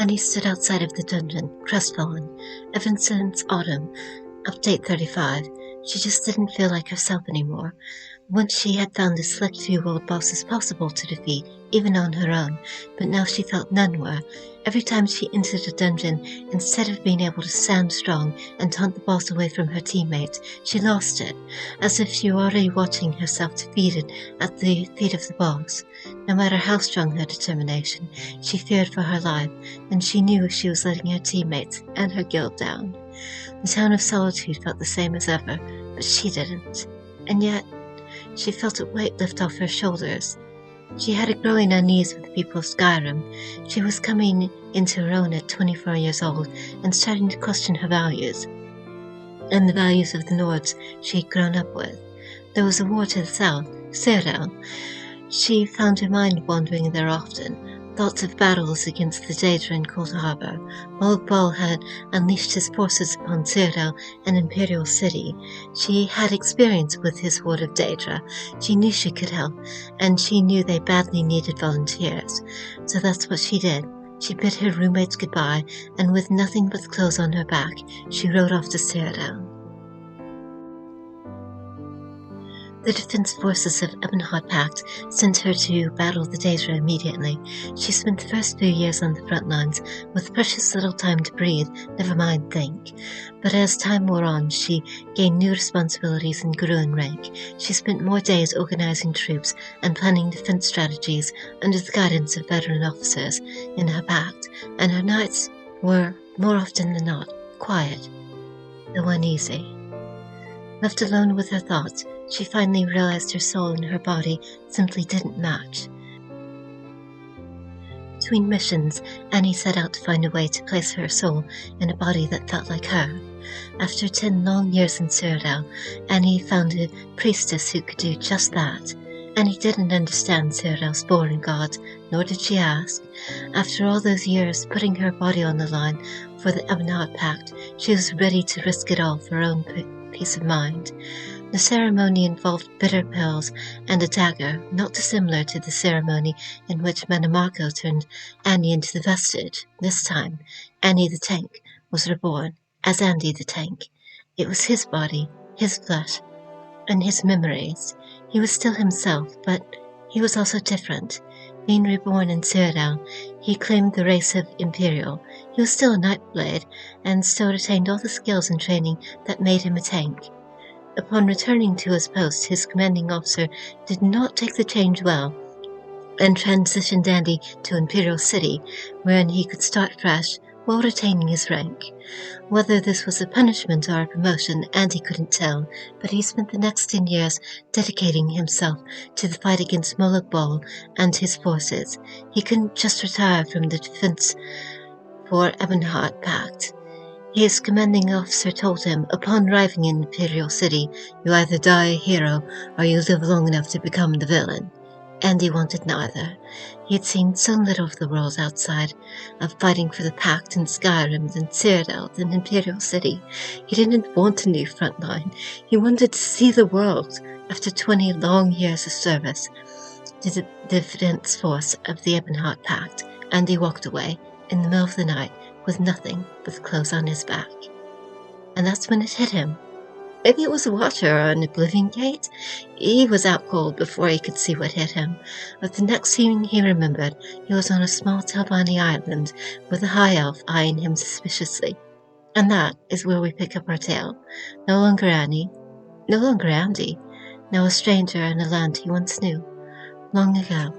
Annie stood outside of the dungeon, crestfallen. Ever since autumn, update 35, she just didn't feel like herself anymore. Once she had found a select few world bosses possible to defeat, even on her own, but now she felt none were. Every time she entered a dungeon, instead of being able to stand strong and taunt the boss away from her teammates, she lost it, as if she were already watching herself defeated at the feet of the boss. No matter how strong her determination, she feared for her life, and she knew she was letting her teammates and her guild down. The town of Solitude felt the same as ever, but she didn't. And yet, she felt a weight lift off her shoulders. She had it growing unease with the people of Skyrim. She was coming into her own at 24 years old and starting to question her values, and the values of the Nords she had grown up with. There was a war to the south, Cyrodiil. She found her mind wandering there often. Thoughts of battles against the Daedra in Cold Harbor. Ball had unleashed his forces upon Cyrodiil, an Imperial city. She had experience with his horde of Daedra. She knew she could help, and she knew they badly needed volunteers. So that's what she did. She bid her roommates goodbye, and with nothing but clothes on her back, she rode off to Cyrodiil. The defense forces of Ebonheart Pact sent her to battle the Daedra immediately. She spent the first few years on the front lines, with precious little time to breathe, never mind think. But as time wore on, she gained new responsibilities and grew in rank. She spent more days organizing troops and planning defense strategies under the guidance of veteran officers in her pact, and her nights were, more often than not, quiet, though uneasy. Left alone with her thoughts, she finally realized her soul and her body simply didn't match. Between missions, Annie set out to find a way to place her soul in a body that felt like her. After 10 long years in Cyrodiil, Annie found a priestess who could do just that. Annie didn't understand Cyrodiil's foreign gods, nor did she ask. After all those years putting her body on the line for the Ebonheart Pact, she was ready to risk it all for her own peace of mind. The ceremony involved bitter pills and a dagger, not dissimilar to the ceremony in which Manamako turned Annie into the vestige. This time, Annie the Tank was reborn as Andy the Tank. It was his body, his flesh, and his memories. He was still himself, but he was also different. Being reborn in Cyrodiil, he claimed the race of Imperial. He was still a Nightblade, and still retained all the skills and training that made him a tank. Upon returning to his post, his commanding officer did not take the change well, and transitioned Andy to Imperial City, wherein he could start fresh while retaining his rank. Whether this was a punishment or a promotion, Andy couldn't tell, but he spent the next 10 years dedicating himself to the fight against Moloch Ball and his forces. He couldn't just retire from the defense for Ebonheart Pact. His commanding officer told him, upon arriving in Imperial City, you either die a hero or you live long enough to become the villain. Andy wanted neither. He had seen so little of the world outside of fighting for the Pact in Skyrim, then Cyrodiil, then Imperial City. He didn't want a new front line. He wanted to see the world. After 20 long years of service to the defense force of the Ebonheart Pact, Andy walked away in the middle of the night with nothing but clothes on his back. And that's when it hit him. Maybe it was a watcher or an oblivion gate. He was out cold before he could see what hit him. But the next thing he remembered, he was on a small Talbani island with a high elf eyeing him suspiciously. And that is where we pick up our tale. No longer Annie, no longer Andy, now a stranger in a land he once knew, long ago.